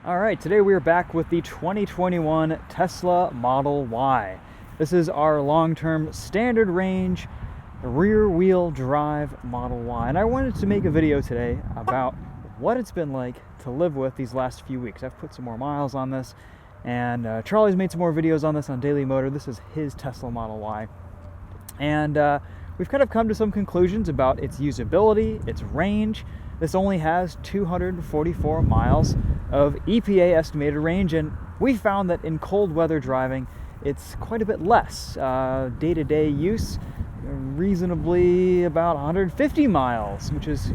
All right, today we are back with the 2021 Tesla Model Y. This is our long-term standard range rear-wheel drive Model Y. And I wanted to make a video today about what it's been like to live with these last few weeks. I've put some more miles on this, and Charlie's made some more videos on this on Daily Motor. This is his Tesla Model Y. And we've kind of come to some conclusions about its usability, its range. This only has 244 miles of EPA estimated range, and we found that in cold weather driving, it's quite a bit less. Day-to-day use, reasonably about 150 miles, which is,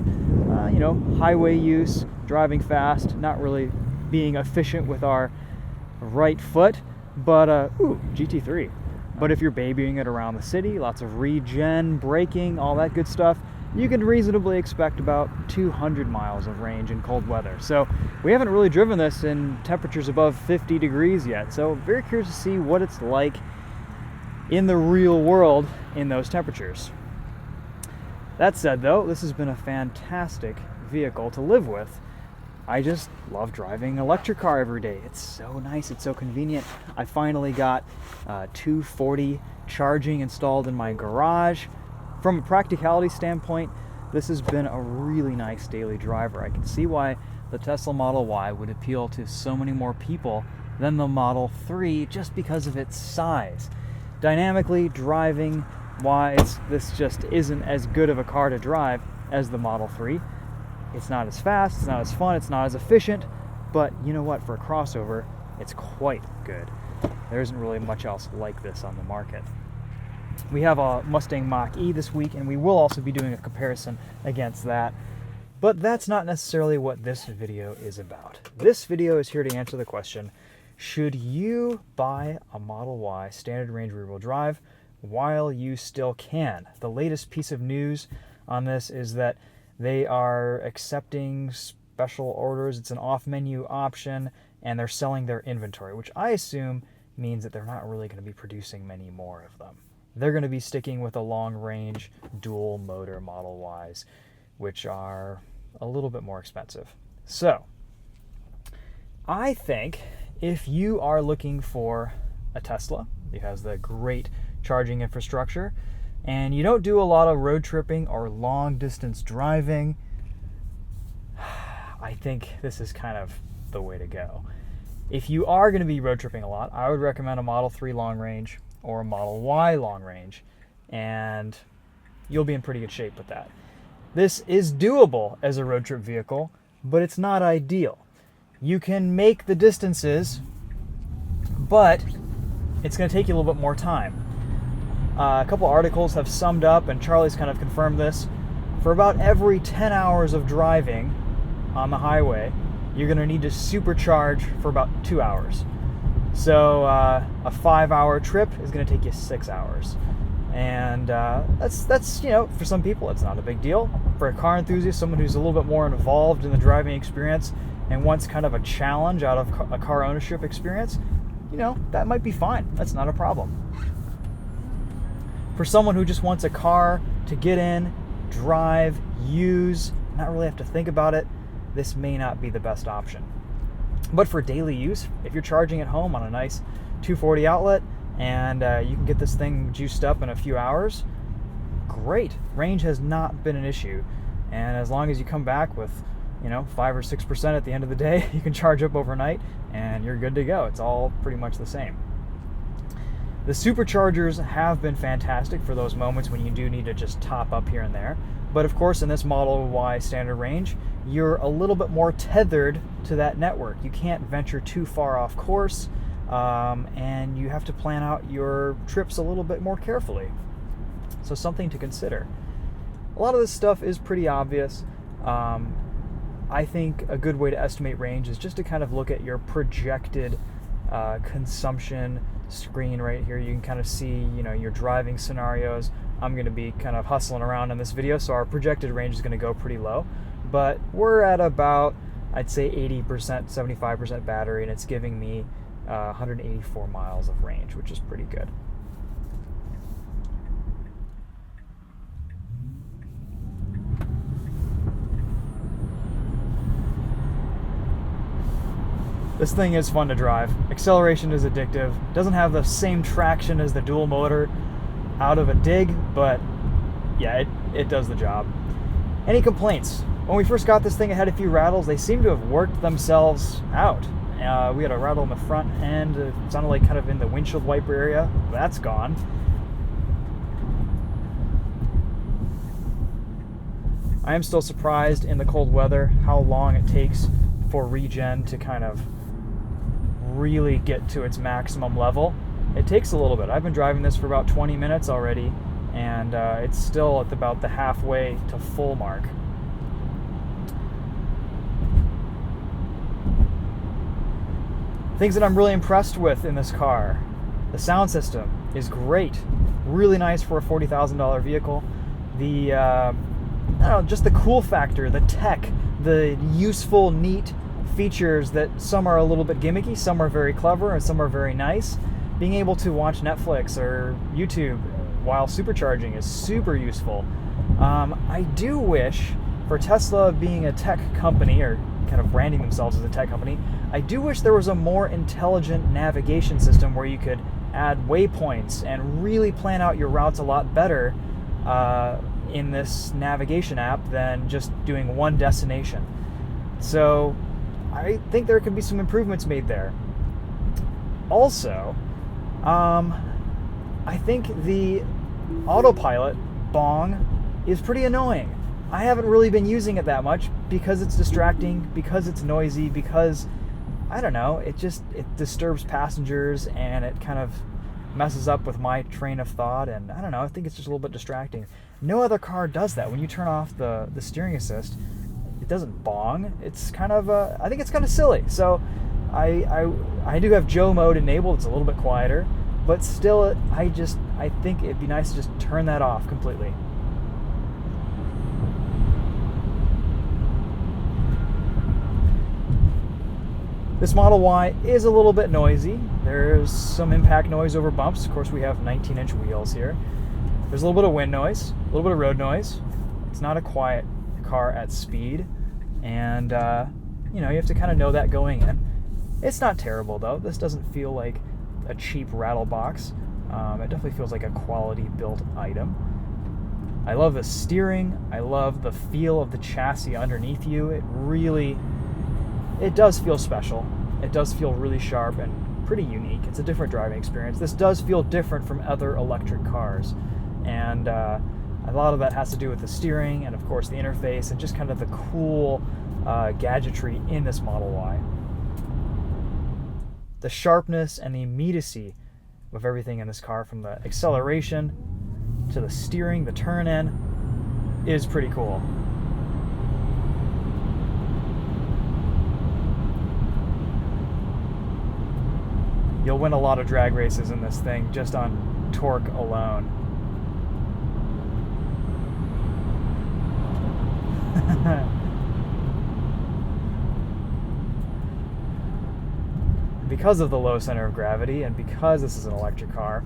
highway use, driving fast, not really being efficient with our right foot, but, GT3. But if you're babying it around the city, lots of regen, braking, all that good stuff, you can reasonably expect about 200 miles of range in cold weather. So we haven't really driven this in temperatures above 50 degrees yet. So very curious to see what it's like in the real world in those temperatures. That said though, this has been a fantastic vehicle to live with. I just love driving an electric car every day. It's so nice, it's so convenient. I finally got 240 charging installed in my garage. From a practicality standpoint, this has been a really nice daily driver. I can see why the Tesla Model Y would appeal to so many more people than the Model 3 just because of its size. Dynamically, driving wise, this just isn't as good of a car to drive as the Model 3. It's not as fast, it's not as fun, it's not as efficient, but you know what, for a crossover, it's quite good. There isn't really much else like this on the market. We have a Mustang Mach-E this week, and we will also be doing a comparison against that. But that's not necessarily what this video is about. This video is here to answer the question, should you buy a Model Y standard range rear-wheel drive while you still can? The latest piece of news on this is that they are accepting special orders. It's an off-menu option, and they're selling their inventory, which I assume means that they're not really going to be producing many more of them. They're going to be sticking with a long-range dual-motor Model Ys, which are a little bit more expensive. So, I think if you are looking for a Tesla, it has the great charging infrastructure, and you don't do a lot of road tripping or long-distance driving, I think this is kind of the way to go. If you are going to be road tripping a lot, I would recommend a Model 3 long-range or a Model Y long range, and you'll be in pretty good shape with that. This is doable as a road trip vehicle, but it's not ideal. You can make the distances, but it's going to take you a little bit more time. A couple articles have summed up, and Charlie's kind of confirmed this, for about every 10 hours of driving on the highway, you're going to need to supercharge for about 2 hours. So a 5-hour trip is going to take you 6 hours, and that's for some people it's not a big deal. For a car enthusiast, someone who's a little bit more involved in the driving experience and wants kind of a challenge out of a car ownership experience, that might be fine. That's not a problem. For someone who just wants a car to get in, drive, use, not really have to think about it, this may not be the best option. But for daily use, if you're charging at home on a nice 240 outlet and you can get this thing juiced up in a few hours, great. Range has not been an issue. And as long as you come back with, 5 or 6% at the end of the day, you can charge up overnight and you're good to go. It's all pretty much the same. The superchargers have been fantastic for those moments when you do need to just top up here and there. But of course, in this Model Y standard range, you're a little bit more tethered to that network. You can't venture too far off course, and you have to plan out your trips a little bit more carefully. So something to consider. A lot of this stuff is pretty obvious. I think a good way to estimate range is just to kind of look at your projected consumption screen right here. You can kind of see, your driving scenarios. I'm going to be kind of hustling around in this video, so our projected range is going to go pretty low. But we're at about, I'd say 80%, 75% battery, and it's giving me 184 miles of range, which is pretty good. This thing is fun to drive. Acceleration is addictive. Doesn't have the same traction as the dual motor out of a dig, but yeah, it does the job. Any complaints? When we first got this thing, it had a few rattles. They seem to have worked themselves out. We had a rattle in the front end. It sounded like kind of in the windshield wiper area. That's gone. I am still surprised in the cold weather how long it takes for regen to kind of really get to its maximum level. It takes a little bit. I've been driving this for about 20 minutes already, and it's still at about the halfway to full mark. Things that I'm really impressed with in this car. The sound system is great. Really nice for a $40,000 vehicle. The, I don't know, just the cool factor, the tech, the useful, neat features that some are a little bit gimmicky, some are very clever, and some are very nice. Being able to watch Netflix or YouTube while supercharging is super useful. I do wish, for Tesla being a tech company, or kind of branding themselves as a tech company, I do wish there was a more intelligent navigation system where you could add waypoints and really plan out your routes a lot better in this navigation app than just doing one destination. So I think there could be some improvements made there. Also, I think the autopilot bong is pretty annoying. I haven't really been using it that much because it's distracting, because it's noisy, because, I don't know, it disturbs passengers and it kind of messes up with my train of thought, and I don't know, I think it's just a little bit distracting. No other car does that. When you turn off the steering assist, it doesn't bong. It's kind of, I think it's kind of silly. So I do have Joe mode enabled. It's a little bit quieter, but still, I think it'd be nice to just turn that off completely. This Model Y is a little bit noisy. There's some impact noise over bumps. Of course, we have 19-inch wheels here. There's a little bit of wind noise, a little bit of road noise. It's not a quiet car at speed, and you have to kind of know that going in. It's not terrible though. This doesn't feel like a cheap rattle box. It definitely feels like a quality built item. I love the steering. I love the feel of the chassis underneath you. It does feel special. It does feel really sharp and pretty unique. It's a different driving experience. This does feel different from other electric cars. And a lot of that has to do with the steering and, of course, the interface and just kind of the cool gadgetry in this Model Y. The sharpness and the immediacy of everything in this car, from the acceleration to the steering, the turn-in, is pretty cool. You'll win a lot of drag races in this thing just on torque alone. Because of the low center of gravity and because this is an electric car,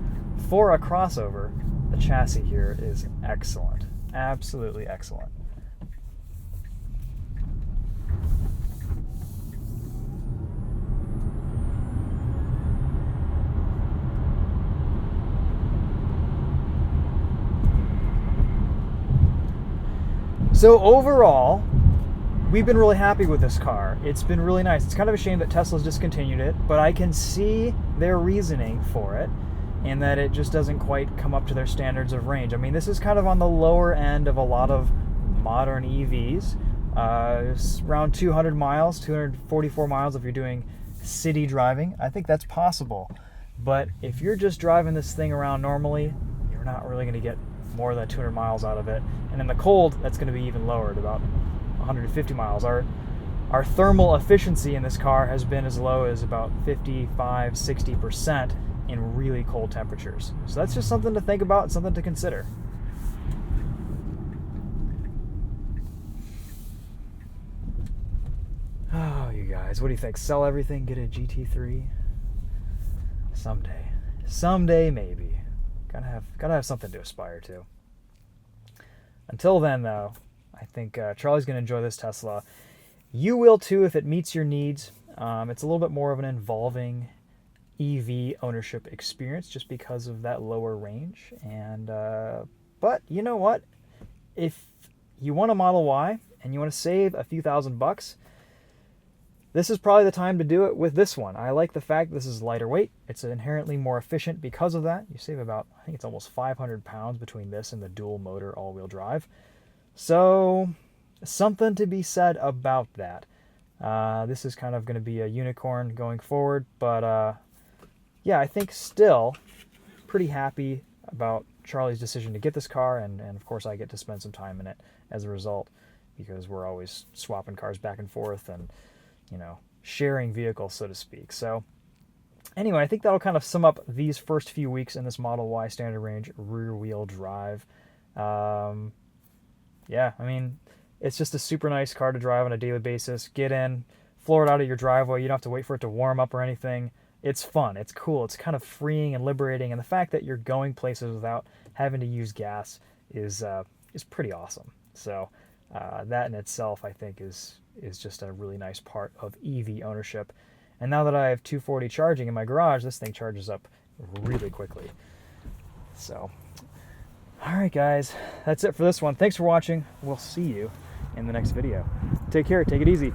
for a crossover, the chassis here is excellent. Absolutely excellent. So overall, we've been really happy with this car. It's been really nice. It's kind of a shame that Tesla's discontinued it, but I can see their reasoning for it, and that it just doesn't quite come up to their standards of range. I mean, this is kind of on the lower end of a lot of modern EVs. It's around 200 miles, 244 miles if you're doing city driving. I think that's possible. But if you're just driving this thing around normally, you're not really going to get more than 200 miles out of it. And in the cold, that's going to be even lower at about 150 miles. Our thermal efficiency in this car has been as low as about 55-60% in really cold temperatures. So that's just something to think about and something to consider. Oh, you guys, what do you think? Sell everything, get a GT3? Someday maybe. Gotta have something to aspire to. Until then, though, I think Charlie's going to enjoy this Tesla. You will too if it meets your needs. It's a little bit more of an involving EV ownership experience just because of that lower range. And but you know what? If you want a Model Y and you want to save a few $1,000s, this is probably the time to do it with this one. I like the fact this is lighter weight. It's inherently more efficient because of that. You save about, I think it's almost 500 pounds between this and the dual motor all-wheel drive. So something to be said about that. This is kind of going to be a unicorn going forward, but yeah, I think still pretty happy about Charlie's decision to get this car, and of course I get to spend some time in it as a result, because we're always swapping cars back and forth and, you know, sharing vehicles, so to speak. So anyway, I think that'll kind of sum up these first few weeks in this Model Y standard range rear-wheel drive. Yeah, I mean, it's just a super nice car to drive on a daily basis. Get in, floor it out of your driveway. You don't have to wait for it to warm up or anything. It's fun. It's cool. It's kind of freeing and liberating. And the fact that you're going places without having to use gas is pretty awesome. So that in itself, I think, is just a really nice part of EV ownership. And now that I have 240 charging in my garage, this thing charges up really quickly. So, all right, guys, that's it for this one. Thanks for watching. We'll see you in the next video. Take care. Take it easy.